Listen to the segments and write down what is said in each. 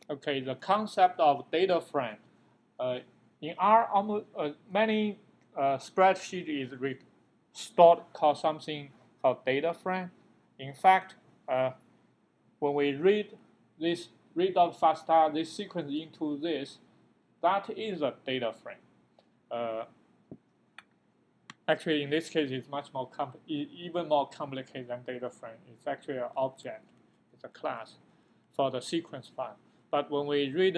Okay, the concept of data frame. In R, almost many spreadsheet is stored called something called data frame. In fact, when we read this read.fasta, this sequence into this, that is a data frame. Actually, in this case, it's much more even more complicated than data frame. It's actually an object. It's a class for the sequence file. But when we read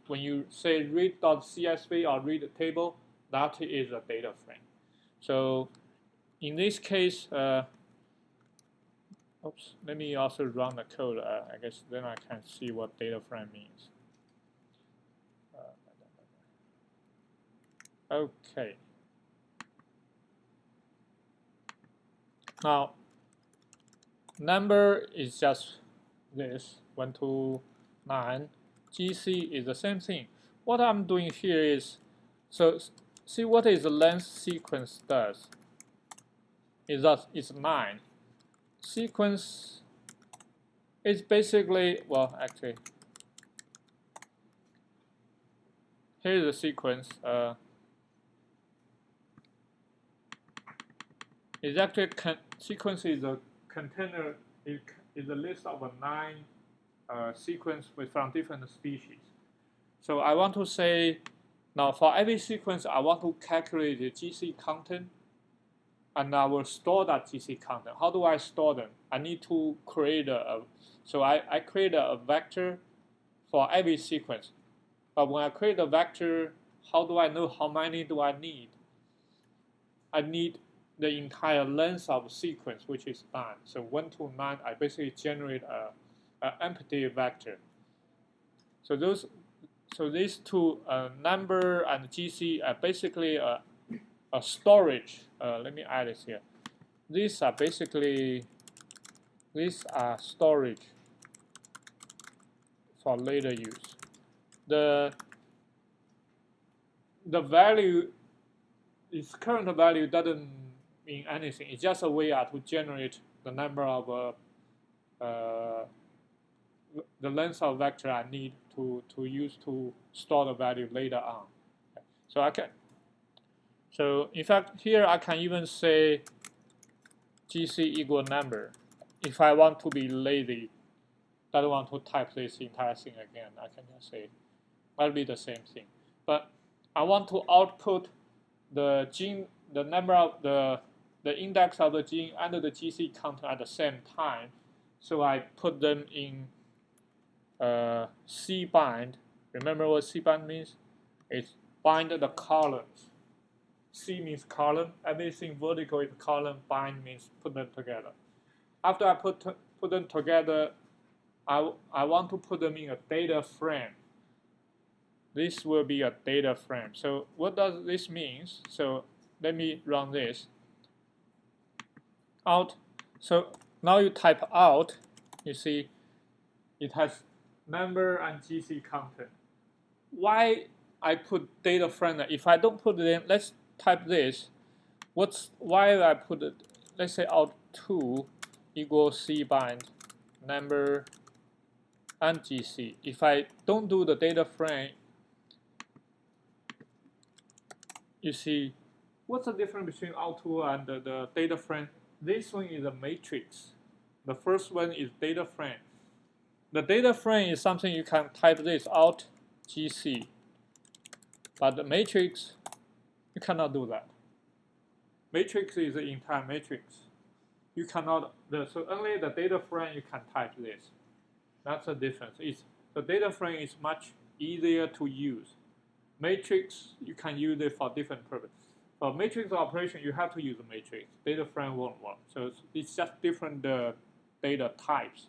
when you say read.csv or read the table, that is a data frame. So in this case, oops, let me also run the code. I guess then I can see what data frame means. Okay. Now, number is just this, 1 to 9. GC is the same thing. What I'm doing here is, so see what is the length sequence does. It's 9. Sequence is basically, well, actually, here's the sequence. It's actually sequence is a container, is a list of 9 sequence from different species. So I want to say, now for every sequence, I want to calculate the GC content, and I will store that GC content. How do I store them? I need to create so I create a vector for every sequence. But when I create a vector, how do I know how many do I need? I need the entire length of sequence, which is 9. So 1 to 9, I basically generate an empty vector. So these two, number and GC, are basically a storage. Let me add this here. These are storage for later use. The value, its current value doesn't mean anything. It's just a way to generate the number of the length of vector I need to use to store the value later on. Okay. So in fact, here I can even say GC equal number. If I want to be lazy, don't want to type this entire thing again, I can just say that'll be the same thing. But I want to output the gene, the number of the index of the gene and the GC content at the same time. So I put them in C bind. Remember what C bind means? It's bind the columns. C means column. Everything vertical is column. Bind means put them together. After I put them together, I want to put them in a data frame. This will be a data frame. So what does this mean? So let me run this. Out. So now you type out, you see it has number and GC content. Why I put data frame? If I don't put it in, let's type this. Why I put it? Let's say out 2 equals C bind number and GC. If I don't do the data frame, you see what's the difference between out2 and the data frame? This one is a matrix. The first one is data frame. The data frame is something you can type this out GC. But the matrix, you cannot do that. Matrix is the entire matrix. You cannot, so only the data frame you can type this. That's the difference. The data frame is much easier to use. Matrix, you can use it for different purposes. For matrix operation, you have to use a matrix. Data frame won't work. So it's just different data types.